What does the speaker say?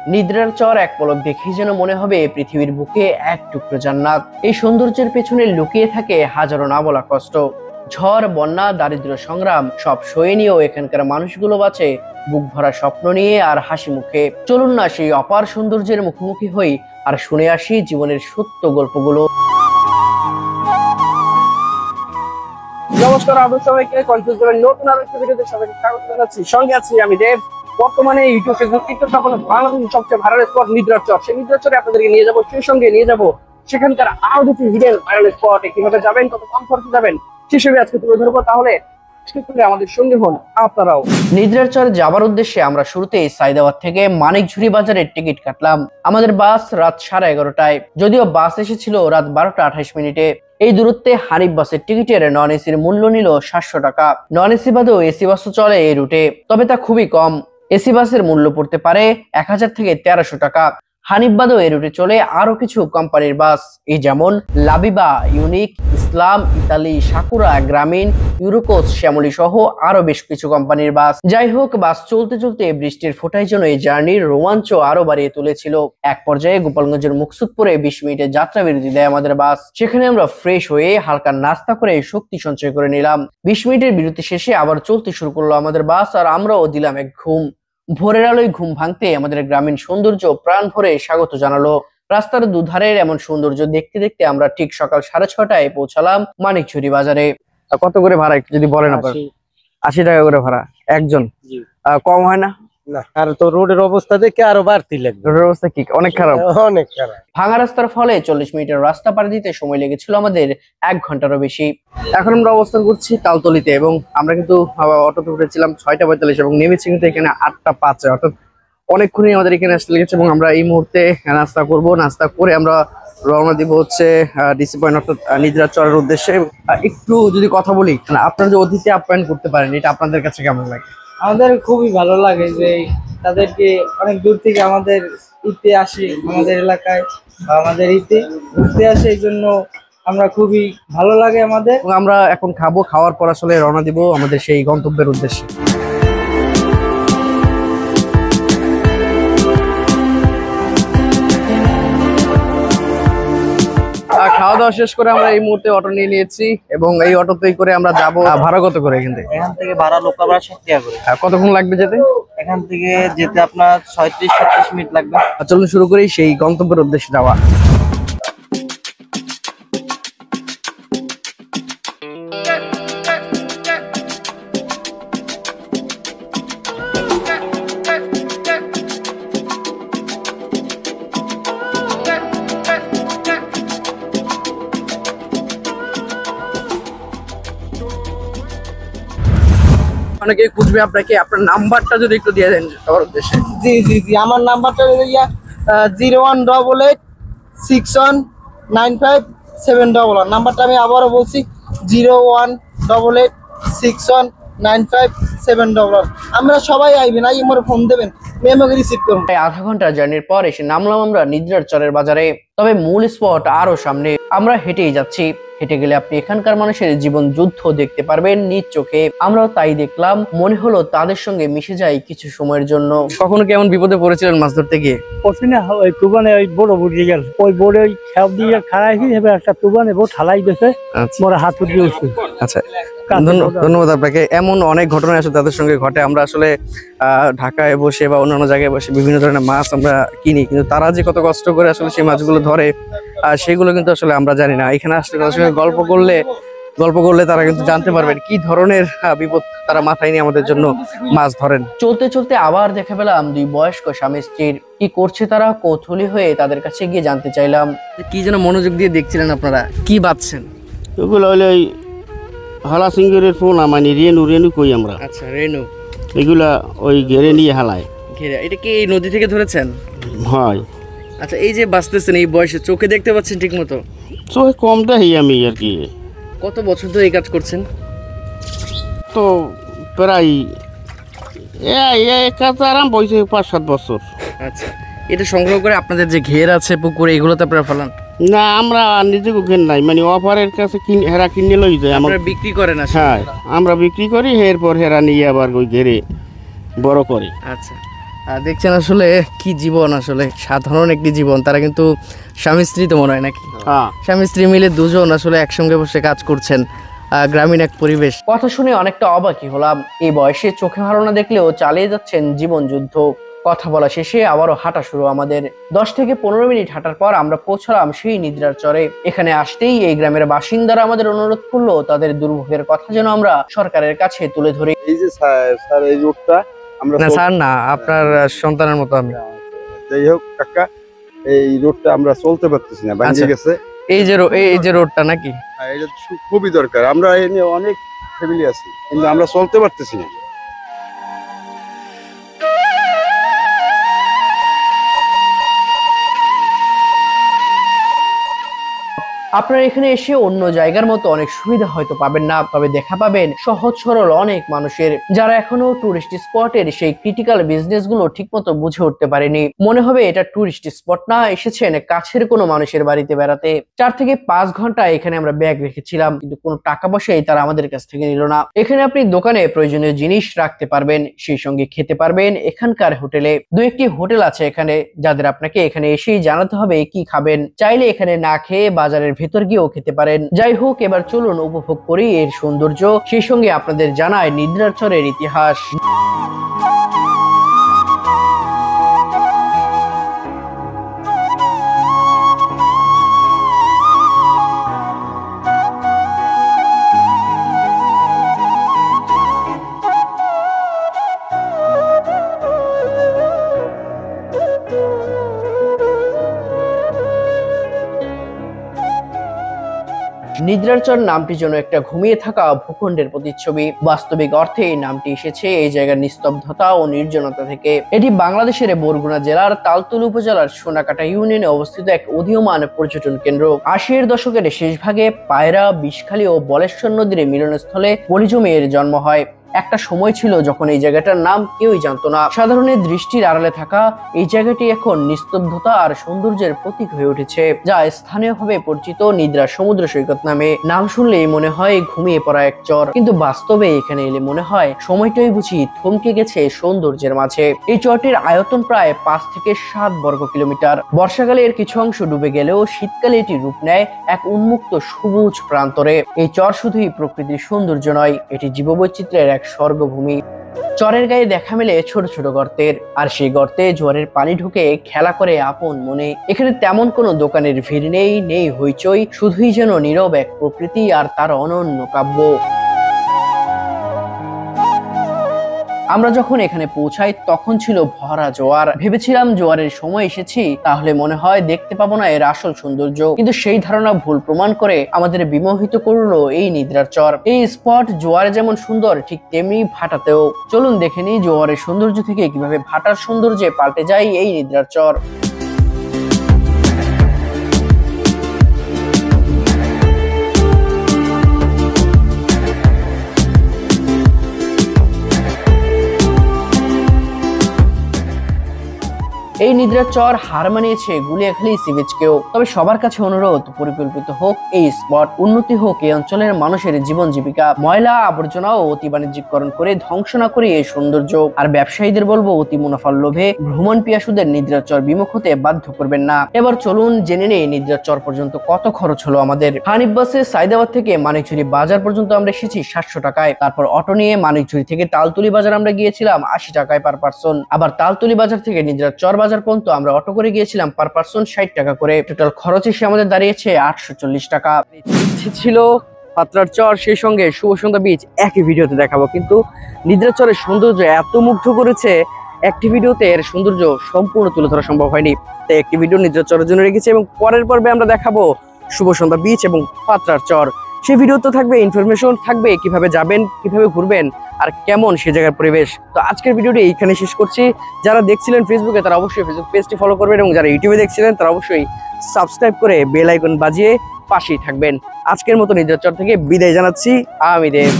নিদ্রার চর এক পলক দেখেই যেন মনে হবে পৃথিবীর বুকে এক টুকরো জান্নাত। এই সৌন্দর্যের পেছনে লুকিয়ে থাকে হাজারো না বলা কষ্ট। ঝড়, বন্যা, দারিদ্র্য, সংগ্রাম সব সয়ে নিয়েও এখানকার মানুষগুলো বাঁচে বুক ভরা স্বপ্ন নিয়ে আর হাসি মুখে। চলুন না সেই অপার সৌন্দর্যের মুখোমুখি হই আর শুনে আসি জীবনের সত্য গল্পগুলো। নমস্কার, আপনাদের সবাইকে কনফিউজ করার নতুন আরো একটা ভিডিওতে সবাইকে স্বাগত জানাচ্ছি। সঙ্গে আছি আমি দেব। বর্তমানে ইউটিউব, ফেসবুক, টিকটক সকল বাংলাদেশের সবচেয়ে ভাইরাল স্পট নিদ্রার চর। সেই নিদ্রার চরে আপনাদেরকে নিয়ে যাবো, সেই সঙ্গে নিয়ে যাবো সেখানকার আরো দুটি হিডেন ভাইরাল স্পটে। কিভাবে যাবেন, কত কম খরচে যাবেন, সেসবে আজকে তুলে ধরবো। তাহলে আমাদের সঙ্গে হন আপনারাও। নিদ্রার চর যাবার উদ্দেশ্যে আমরা শুরুতেই সাইদাবাদ থেকে মানিকঝুরি বাজারের টিকিট কাটলাম। আমাদের বাস রাত 11:30টায়, যদিও বাস এসেছিল রাত 12:28। এই দূরত্বে হানিফ বাসের টিকিটের নন এসির মূল্য নিল 700 টাকা। নন এসি বাদেও এসি বাসও চলে এই রুটে, তবে তা খুবই কম। এসি বাসের মূল্য পড়তে পারে 1000 থেকে 1300 টাকা। হানিফ বাদেও এই রুটে চলে আরো কিছু কোম্পানির বাস, এই যেমন লাবিবা, ইউনিক, ইসলাম, ইতালি, সাকুরা, গ্রামীণ, ইউরোকোস, শ্যামলী সহ আরো বেশ কিছু কোম্পানির বাস। যাই হোক, বাস চলতে চলতে বৃষ্টির ফোঁটায় যেন এই জার্নির রোমাঞ্চ আরো বাড়িয়ে তুলেছিল। এক পর্যায়ে গোপালগঞ্জের মুকসুদপুরে 20 মিনিটের যাত্রা বিরতি দেয় আমাদের বাস। সেখানে আমরা ফ্রেশ হয়ে হালকা নাস্তা করে শক্তি সঞ্চয় করে নিলাম। 20 মিনিটের বিরতি শেষে আবার চলতে শুরু করলো আমাদের বাস, আর আমরাও দিলাম এক ঘুম। ভোরের আলোয় ঘুম ভাঙতে আমাদের গ্রামীণ সৌন্দর্য প্রাণ ভরে স্বাগত জানালো। রাস্তার দুধারের এমন সৌন্দর্য দেখতে দেখতে আমরা ঠিক সকাল 6:30টায় পৌঁছালাম মানিকঝুরি বাজারে। কত করে ভাড়া একটু যদি বলেন আপনার? 80 টাকা করে ভাড়া একজন। কম হয় না? না, আর তো রোডের অবস্থা দেখে আরো বাড়তি লাগবে। রোডের অবস্থা কি অনেক খারাপ? অনেক খারাপ। ভাঙা রাস্তার ফলে 40 মিনিটের রাস্তা পাড়ি দিতে সময় লেগেছিল আমাদের 1 ঘন্টারও বেশি। এখন আমরা অবস্থান করছি তালতলিতে, এবং আমরা কিন্তু অটোতে উঠেছিলাম 6:45 এবং নেমেছি কিন্তু এখানে 8:05, অর্থাৎ অনেকক্ষণই আমাদের এখানে আসতে লেগেছে। এবং আমরা এই মুহূর্তে নাস্তা করব, নাস্তা করে আমরা রওনা দিব হচ্ছে ডিসি পয়েন্ট, অর্থাৎ নিদ্রার চরের উদ্দেশ্যে। একটু যদি কথা বলি, আপনারা যে অতিথি আপ্যায়ন করতে পারেন, এটা আপনাদের কাছে কেমন লাগে? আমাদের খুবই ভালো লাগে যে তাদেরকে অনেক দূর থেকে আমাদের ইতে আসে, আমাদের এলাকায় আমাদের ইতে ঘুরতে আসে, এই জন্য আমরা খুবই ভালো লাগে আমাদের। এবং আমরা এখন খাবো, খাওয়ার পর আসলে রওনা দিব আমাদের সেই গন্তব্যের উদ্দেশ্যে। খাওয়া দাওয়া শেষ করে আমরা এই মুহূর্তে অটো নিয়ে নিয়েছি, এবং এই অটোতেই করে আমরা যাব। ভাড়া কত করে এখান থেকে? এখান থেকে ভাড়া লোকাল ভাড়া 60 টাকা করে। কতক্ষণ লাগবে যেতে? এখান থেকে যেতে আপনার 36-37 মিনিট লাগবে। চলুন শুরু করি সেই গন্তব্যের উদ্দেশ্যে যাওয়া। অনেকে খুঁজবে আপনাকে, আপনার নাম্বারটা যদি একটু দিয়ে দেন সবার উদ্দেশ্যে। জি জি জি, আমার নাম্বারটা হলো 01886195711। নাম্বারটা আমি আবারও বলছি, 01886195711। আমরা সবাই আইবেন, আই আমার ফোন দেবেন, মেমোকে রিসিভ করুন। আধা ঘন্টা জার্নির পর এসে নামলাম আমরা নিদ্রার চরের বাজারে। তবে মূল স্পট আরো সামনে, আমরা হেঁটেই যাচ্ছি। হেঁটে গেলে আপনি এখানকার মানুষের জীবন যুদ্ধ দেখতে পারবেন নিজ চোখে। আমরাও তাই দেখলাম, মনে হলো তাদের সঙ্গে মিশে যাই কিছু সময়ের জন্য। কখনো কেমন বিপদে পড়েছিলেন মাছ ধরতে গিয়ে? না, ওই তুবানে ওই বড় বুঝে গেল, ওই বড় ওই খেপ দিয়ে খাড়াইছি, এবার একটা তুবানে বড় ঠালাই দিয়েছে, মোরা হাত দিয়ে উঠছে। আচ্ছা, ধন্যবাদ আপনাকে। এমন অনেক ঘটনা আসলে তাদের সঙ্গে ঘটে। আমরা আসলে ঢাকায় বসে বা অন্যান্য জায়গায় বসে বিভিন্ন ধরনের মাছ আমরা কিনি, কিন্তু তারা যে কত কষ্ট করে আসলে সেই মাছগুলো ধরে সেগুলো কিন্তু আসলে আমরা জানি না। এখানে আসলে তাদের সঙ্গে গল্প করলে তারা কিন্তু জানতে পারবেন কি ধরনের বিপদ তারা মাথায় নিয়ে আমাদের জন্য মাছ ধরেন। চলতে চলতে আবার দেখা পেলাম দুই বয়স্ক স্বামী স্ত্রীর। কি করছে তারা? কৌতূহলী হয়ে তাদের কাছে গিয়ে জানতে চাইলাম। কি যেন মনোযোগ দিয়ে দেখছিলেন আপনারা, কি বাঁধছেন? এগুলো হইলে ওই হালা সিঙ্গের পোনা, মানে রেনু কই আমরা। আচ্ছা, রেনু। এগুলা ওই ঘেরে নিয়ে হালায়। ঘেরে? এটা কি এই নদী থেকে ধরেছেন? হয়। আচ্ছা, এই যে বাঁচতেছেন এই বয়সে, চোখে দেখতে পাচ্ছেন ঠিক মতো? চোখে কম দেখি আমি আর কি। কত বছর ধরে এই কাজ করছেন? তো প্রায় কাজ আরাম বয়সে 5-7 বছর। আচ্ছা, এটা সংগ্রহ করে আপনাদের যে ঘের আছে পুকুরে, এগুলোতে আপনারা ফেলান? না, আমরা নিজে ঘের নাই, মানে অফারের কাছে হেরা কিনে লই যায়। আমরা বিক্রি করেন? হ্যাঁ, আমরা বিক্রি করি, এরপর হেরা নিয়ে আবার ওই ঘেরে বড় করে। আচ্ছা, দেখছেন আসলে কি জীবন, আসলে সাধারণ একটি জীবন। তারা কিন্তু স্বামী স্ত্রী তো মনে হয় নাকি? হ্যাঁ স্বামী স্ত্রী মিলে দুজন আসলে একসঙ্গে বসে কাজ করছেন। গ্রামীণ এক পরিবেশ। কথা শুনে অনেকটা অবাকই হলাম। এই বয়সে চোখে ভালো না দেখলেও চালিয়ে যাচ্ছেন জীবন যুদ্ধ। কথা বলা শেষে আবারও হাঁটা শুরু আমাদের। 10 থেকে 15 মিনিট হাঁটার পর আমরা পৌঁছলাম সেই নিদ্রার চরে। এখানে আসতেই এই গ্রামের বাসিন্দারা আমাদের অনুরোধ করলো তাদের দুর্ভোগের কথা যেন আমরা সরকারের কাছে তুলে ধরি। এই যে স্যার এই রোডটা আমরা না স্যার না, আপনার সন্তানের মতো আমি। যাই হোক কাকা, এই রোডটা আমরা চলতে পারতেছি না, আচ্ছা। ভেঙে গেছে। এই যে রোডটা নাকি? এটা খুবই দরকার, আমরা এই নিয়ে অনেক ফ্যামিলি আছি কিন্তু আমরা চলতে পারতেছি না। আপনারা এখানে এসে অন্য জায়গার মতো অনেক সুবিধা হয়তো পাবেন না, তবে দেখা পাবেন সহজ সরল অনেক মানুষের, যারা এখনো টুরিস্ট স্পটের সেই ক্রিটিক্যাল বিজনেস গুলো ঠিক মতো বুঝে উঠতে পারেনি। মনে হবে এটা টুরিস্ট স্পট না, এসেছেন কাছের কোনো মানুষের বাড়িতে বেড়াতে। 4 থেকে 5 ঘন্টা এখানে আমরা ব্যাগ রেখেছিলাম, কিন্তু কোনো টাকা পয়সাই তারা আমাদের কাছ থেকে নিল না। এখানে আপনি দোকানে প্রয়োজনীয় জিনিস রাখতে পারবেন, সেই সঙ্গে খেতে পারবেন এখানকার হোটেলে। দু একটি হোটেল আছে এখানে, যাদের আপনাকে এখানে এসেই জানাতে হবে কি খাবেন। চাইলে এখানে না খেয়ে বাজারের ভেতর গিয়েও খেতে পারেন। যাই হোক, এবার চলুন উপভোগ করি এর সৌন্দর্য, সেই সঙ্গে আপনাদের জানায় নিদ্রার চরের ইতিহাস। নিদ্রার চর নামটি যেন একটা ঘুমিয়ে থাকা ভূখণ্ডের প্রতিচ্ছবি। বাস্তবিক অর্থে এই নামটি এসেছে এই জায়গার নিস্তব্ধতা ও নির্জনতা থেকে। এটি বাংলাদেশের বরগুনা জেলার তালতলী উপজেলার সোনাকাটা ইউনিয়নে অবস্থিত এক উদীয়মান পর্যটন কেন্দ্র। 80-এর দশকের শেষ ভাগে পায়রা, বিষখালী ও বলেশ্বর নদীর মিলনস্থলে পলিজমে এর জন্ম হয়। একটা সময় ছিল যখন এই জায়গাটার নাম কেউই জানতো না। সাধারণের দৃষ্টির আড়ালে থাকা এই জায়গাটি এখন নিস্তব্ধতা আর সৌন্দর্যের প্রতীক হয়ে উঠেছে, যা স্থানীয়ভাবে পরিচিত নিদ্রা সমুদ্র সৈকত নামে। নাম শুনলেই মনে হয় ঘুমিয়ে পড়া এক চর, কিন্তু বাস্তবে এখানে এলে মনে হয় সময়টাই বুঝি থমকে গেছে সৌন্দর্যের মাঝে। এই চরটির আয়তন প্রায় 5 থেকে 7 বর্গ কিলোমিটার। বর্ষাকালে এর কিছু অংশ ডুবে গেলেও শীতকালে এটি রূপ নেয় এক উন্মুক্ত সবুজ প্রান্তরে। এই চর শুধুই প্রকৃতির সৌন্দর্য নয়, এটি জীববৈচিত্র্যের এক স্বর্গভূমি। চরের গায়ে দেখা মেলে ছোট ছোট গর্তের, আর সেই গর্তে জোয়ারের পানি ঢুকে খেলা করে আপন মনে। এখানে তেমন কোনো দোকানের ভিড় নেই হইচই, শুধুই যেন নীরব এক প্রকৃতি আর তার অনন্য কাব্য। আমরা যখন এখানে পৌঁছাই তখন ছিল ভরা জোয়ার। ভেবেছিলাম জোয়ারের সময় এসেছি, তাহলে মনে হয় দেখতে পাবো না এর আসল সৌন্দর্য, কিন্তু সেই ধারণা ভুল প্রমাণ করে আমাদের বিমোহিত করলো এই নিদ্রার চর। এই স্পট জোয়ারে যেমন সুন্দর, ঠিক তেমনি ভাটাতেও। চলুন দেখে নিই জোয়ারের সৌন্দর্য থেকে কিভাবে ভাটার সৌন্দর্যে পাল্টে যায় এই নিদ্রার চর। এই নিদ্রার চর হার মানিয়েছে গুলিয়াখালী সি বিচকেও। তবে সবার কাছে অনুরোধ, পরিকল্পিত হোক এই স্পট, উন্নতি হোক এই অঞ্চলের মানুষের জীবন জীবিকা। ময়লা আবর্জনা ও অতি বাণিজ্যিকরণ করে ধ্বংস না করে এই সৌন্দর্য। আর ব্যবসায়ীদের বলবো, অতি মুনাফার লোভে ভ্রমণ পিয়াসুদের নিদ্রার চর বিমুখ হতে বাধ্য করবেন না। এবার চলুন জেনে নেই নিদ্রার চর পর্যন্ত কত খরচ হলো আমাদের। হানিফ বাসে সাইদাবাদ থেকে মানিকঝুরি বাজার পর্যন্ত আমরা এসেছি 700 টাকায়। তারপর অটো নিয়ে মানিকঝুরি থেকে তালতলী বাজার আমরা গিয়েছিলাম 80 টাকায় পার পার্সন। আবার তালতলী বাজার থেকে নিদ্রার চর বাজার পর্যন্ত আমরা অটো করে গিয়েছিলাম পার পার্সন 60 টাকা করে। টোটাল খরচ এসে আমাদের দাঁড়িয়েছে 840 টাকা। ইচ্ছে ছিল পাত্রার চর সেই সঙ্গে শুভ সন্ধ্যা বিচ একই ভিডিওতে দেখাবো, কিন্তু নিদ্রার চরের সৌন্দর্য এত মুগ্ধ করেছে একটি ভিডিওতে এর সৌন্দর্য সম্পূর্ণ তুলে ধরা সম্ভব হয়নি। তাই একটি ভিডিও নিদ্রার চরের জন্য রেখেছি এবং পরের পর্বে আমরা দেখাবো শুভ সন্ধ্যা বিচ এবং পাত্রার চর। সেই ভিডিওতে থাকবে ইনফরমেশন, থাকবে কিভাবে যাবেন, কিভাবে ঘুরবেন আর কেমন সে জায়গার পরিবেশ। তো আজকের ভিডিওটি এইখানে শেষ করছি। যারা দেখছিলেন ফেসবুকে তারা অবশ্যই ফেসবুক পেজটি ফলো করবেন এবং যারা ইউটিউবে দেখছিলেন তারা অবশ্যই সাবস্ক্রাইব করে বেল আইকন বাজিয়ে পাশেই থাকবেন। আজকের মতো নিদ্রার চর থেকে বিদায় জানাচ্ছি আমি দেব।